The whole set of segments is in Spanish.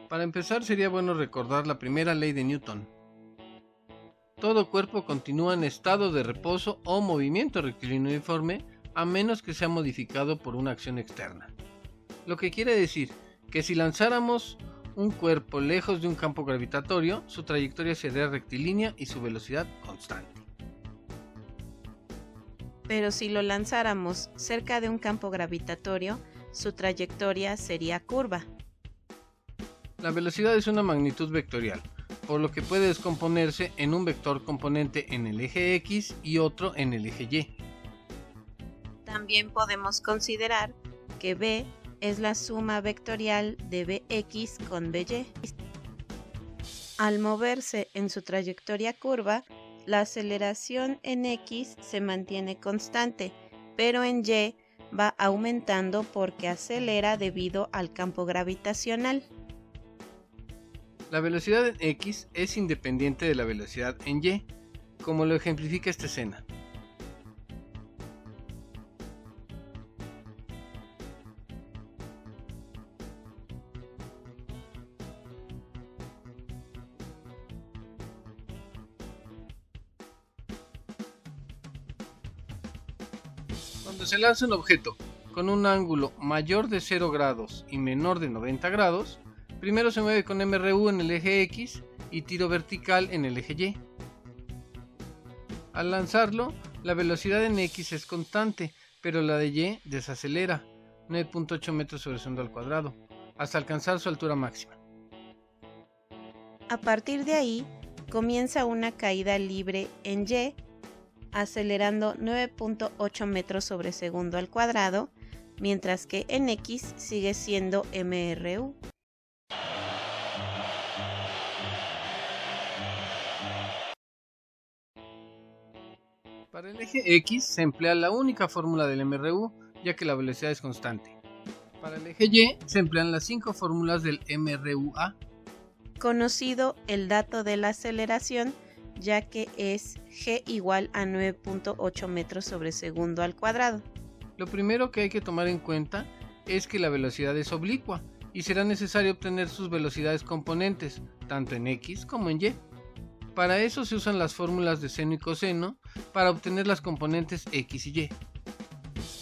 Para empezar sería bueno recordar la primera ley de Newton. Todo cuerpo continúa en estado de reposo o movimiento rectilíneo uniforme a menos que sea modificado por una acción externa. Lo que quiere decir que si lanzáramos un cuerpo lejos de un campo gravitatorio, su trayectoria sería rectilínea y su velocidad constante. Pero si lo lanzáramos cerca de un campo gravitatorio, su trayectoria sería curva. La velocidad es una magnitud vectorial, por lo que puede descomponerse en un vector componente en el eje X y otro en el eje Y. También podemos considerar que v es la suma vectorial de Bx con By. Al moverse en su trayectoria curva, la aceleración en X se mantiene constante, pero en Y va aumentando porque acelera debido al campo gravitacional. La velocidad en X es independiente de la velocidad en Y, como lo ejemplifica esta escena. Cuando se lanza un objeto con un ángulo mayor de 0 grados y menor de 90 grados, primero se mueve con MRU en el eje X y tiro vertical en el eje Y. Al lanzarlo, la velocidad en X es constante, pero la de Y desacelera, 9.8 metros sobre segundo al cuadrado, hasta alcanzar su altura máxima. A partir de ahí, comienza una caída libre en Y, acelerando 9.8 metros sobre segundo al cuadrado, mientras que en X sigue siendo MRU. Para el eje X se emplea la única fórmula del MRU, ya que la velocidad es constante. Para el eje Y se emplean las 5 fórmulas del MRUA. Conocido el dato de la aceleración, ya que es g igual a 9.8 metros sobre segundo al cuadrado. Lo primero que hay que tomar en cuenta es que la velocidad es oblicua y será necesario obtener sus velocidades componentes, tanto en X como en Y. Para eso se usan las fórmulas de seno y coseno para obtener las componentes X y Y.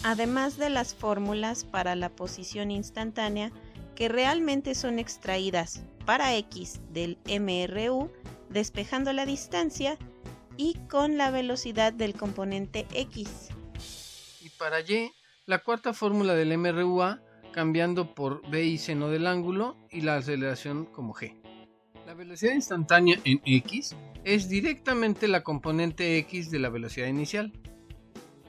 Además de las fórmulas para la posición instantánea, que realmente son extraídas para X del MRU, despejando la distancia y con la velocidad del componente X. Y para Y, la cuarta fórmula del MRUA, cambiando por B y seno del ángulo y la aceleración como G. La velocidad instantánea en X es directamente la componente X de la velocidad inicial.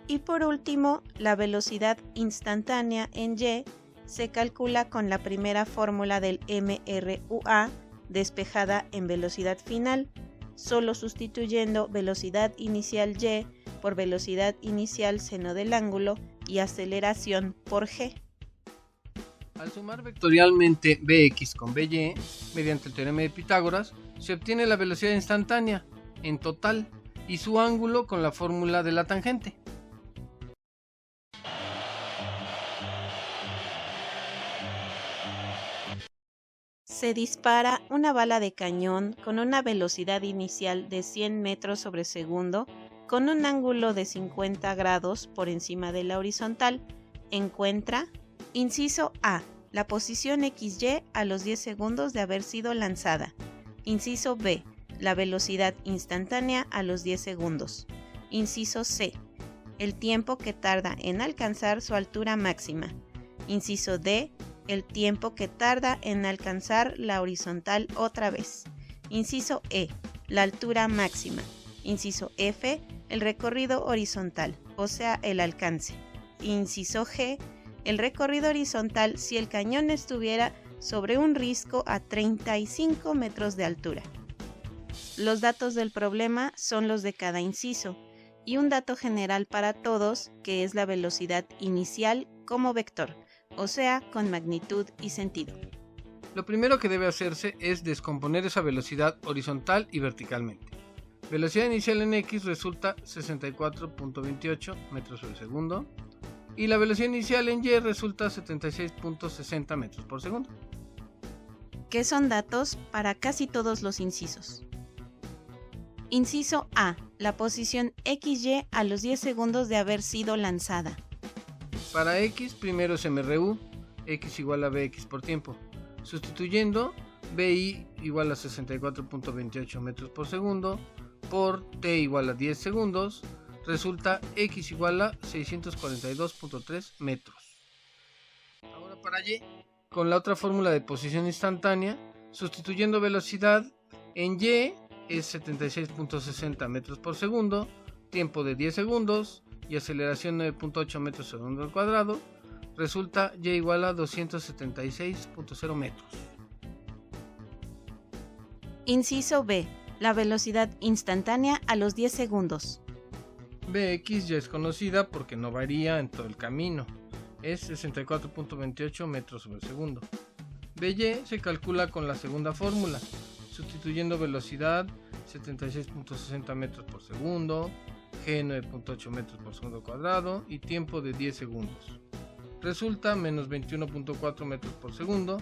Y por último, la velocidad instantánea en Y se calcula con la primera fórmula del MRUA despejada en velocidad final, solo sustituyendo velocidad inicial Y por velocidad inicial seno del ángulo y aceleración por G. Al sumar vectorialmente Bx con By, mediante el teorema de Pitágoras, se obtiene la velocidad instantánea en total y su ángulo con la fórmula de la tangente. Se dispara una bala de cañón con una velocidad inicial de 100 metros sobre segundo con un ángulo de 50 grados por encima de la horizontal. Encuentra, inciso A, la posición XY a los 10 segundos de haber sido lanzada. Inciso B, la velocidad instantánea a los 10 segundos. Inciso C, el tiempo que tarda en alcanzar su altura máxima. Inciso D, el tiempo que tarda en alcanzar la horizontal otra vez. Inciso E, la altura máxima. Inciso F, el recorrido horizontal, o sea, el alcance. Inciso G, el recorrido horizontal si el cañón estuviera sobre un risco a 35 metros de altura. Los datos del problema son los de cada inciso y un dato general para todos que es la velocidad inicial como vector, o sea, con magnitud y sentido. Lo primero que debe hacerse es descomponer esa velocidad horizontal y verticalmente. Velocidad inicial en X resulta 64.28 metros por segundo y la velocidad inicial en Y resulta 76.60 metros por segundo. que son datos para casi todos los incisos. Inciso A. La posición XY a los 10 segundos de haber sido lanzada. Para X, primero es MRU, X igual a BX por tiempo. Sustituyendo, BI igual a 64.28 metros por segundo por T igual a 10 segundos, resulta X igual a 642.3 metros. Ahora para Y, con la otra fórmula de posición instantánea, sustituyendo velocidad en Y es 76.60 metros por segundo, tiempo de 10 segundos y aceleración 9.8 metros segundo al cuadrado, resulta Y igual a 276.0 metros. Inciso B. La velocidad instantánea a los 10 segundos. BX ya es conocida porque no varía en todo el camino, es 64.28 metros sobre segundo. BY se calcula con la segunda fórmula, sustituyendo velocidad 76.60 metros por segundo, G 9.8 metros por segundo cuadrado y tiempo de 10 segundos. Resulta menos 21.4 metros por segundo,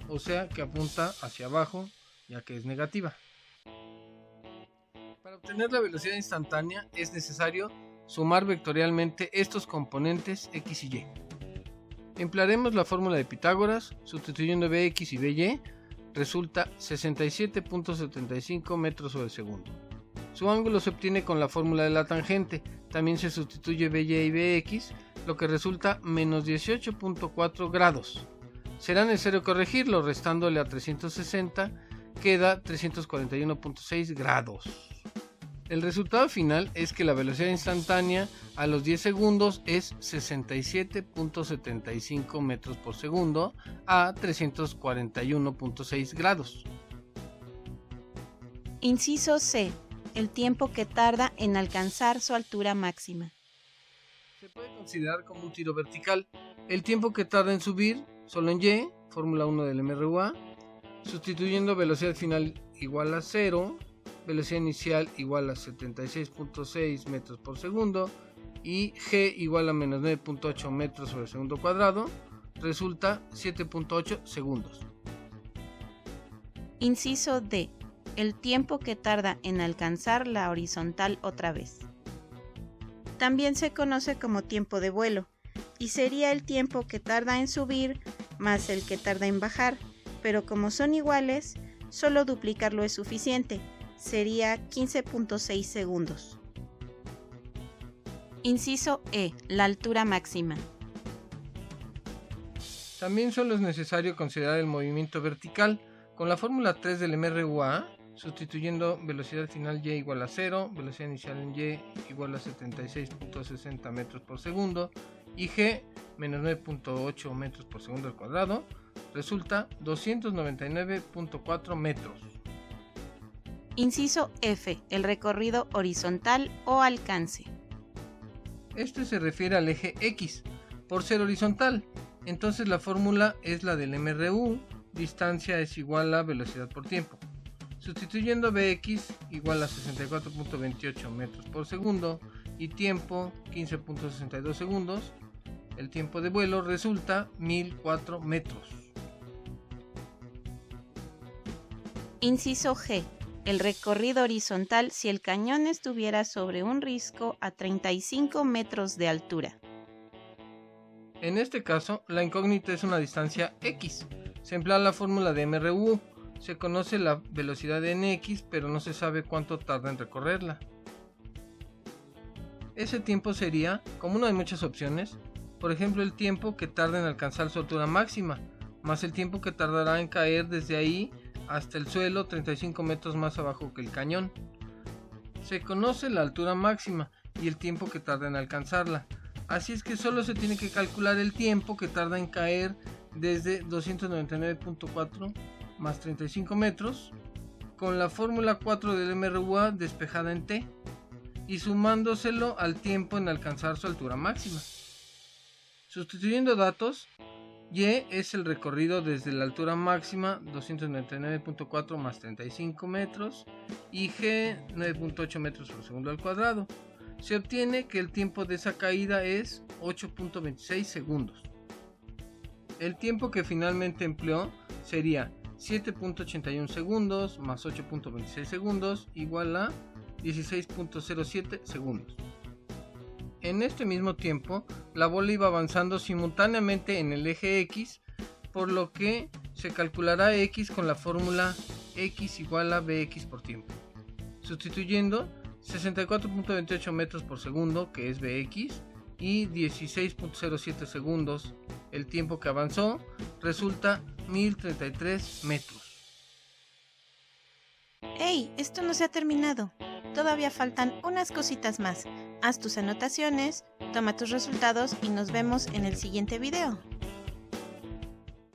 o sea que apunta hacia abajo ya que es negativa. Para obtener la velocidad instantánea es necesario sumar vectorialmente estos componentes X y Y. Emplearemos la fórmula de Pitágoras, sustituyendo Bx y By, resulta 67.75 metros sobre segundo. Su ángulo se obtiene con la fórmula de la tangente, también se sustituye By y Bx, lo que resulta menos 18.4 grados. Será necesario corregirlo, restándole a 360, queda 341.6 grados. El resultado final es que la velocidad instantánea a los 10 segundos es 67.75 metros por segundo a 341.6 grados. Inciso C. El tiempo que tarda en alcanzar su altura máxima. Se puede considerar como un tiro vertical. El tiempo que tarda en subir, solo en Y, fórmula 1 del MRUA, sustituyendo velocidad final igual a 0, velocidad inicial igual a 76.6 metros por segundo y G igual a menos 9.8 metros sobre segundo cuadrado, resulta 7.8 segundos. Inciso D. El tiempo que tarda en alcanzar la horizontal otra vez. También se conoce como tiempo de vuelo y sería el tiempo que tarda en subir más el que tarda en bajar, pero como son iguales, solo duplicarlo es suficiente. Sería 15.6 segundos. Inciso E. La altura máxima. También solo es necesario considerar el movimiento vertical con la fórmula 3 del MRUA, sustituyendo velocidad final Y igual a 0, velocidad inicial en Y igual a 76.60 metros por segundo y G menos 9.8 metros por segundo al cuadrado, resulta 299.4 metros. Inciso F. El recorrido horizontal o alcance. Este se refiere al eje X, por ser horizontal. Entonces la fórmula es la del MRU, distancia es igual a velocidad por tiempo. Sustituyendo Bx igual a 64.28 metros por segundo y tiempo 15.62 segundos, el tiempo de vuelo resulta 1004 metros. Inciso G. El recorrido horizontal si el cañón estuviera sobre un risco a 35 metros de altura. En este caso, la incógnita es una distancia X. Se emplea la fórmula de MRU. Se conoce la velocidad en X, pero no se sabe cuánto tarda en recorrerla. Ese tiempo sería, como una de muchas opciones, por ejemplo el tiempo que tarda en alcanzar su altura máxima, más el tiempo que tardará en caer desde ahí hasta el suelo 35 metros más abajo que el cañón. Se conoce la altura máxima y el tiempo que tarda en alcanzarla, así es que solo se tiene que calcular el tiempo que tarda en caer desde 299.4 más 35 metros con la fórmula 4 del MRUA despejada en T y sumándoselo al tiempo en alcanzar su altura máxima. Sustituyendo datos, Y es el recorrido desde la altura máxima 299.4 más 35 metros y G 9.8 metros por segundo al cuadrado. Se obtiene que el tiempo de esa caída es 8.26 segundos. El tiempo que finalmente empleó sería 7.81 segundos más 8.26 segundos igual a 16.07 segundos. En este mismo tiempo, la bola iba avanzando simultáneamente en el eje X, por lo que se calculará X con la fórmula X igual a Bx por tiempo. Sustituyendo 64.28 metros por segundo, que es Bx, y 16.07 segundos, el tiempo que avanzó, resulta 1033 metros. ¡Hey! Esto no se ha terminado. Todavía faltan unas cositas más. Haz tus anotaciones, toma tus resultados y nos vemos en el siguiente video.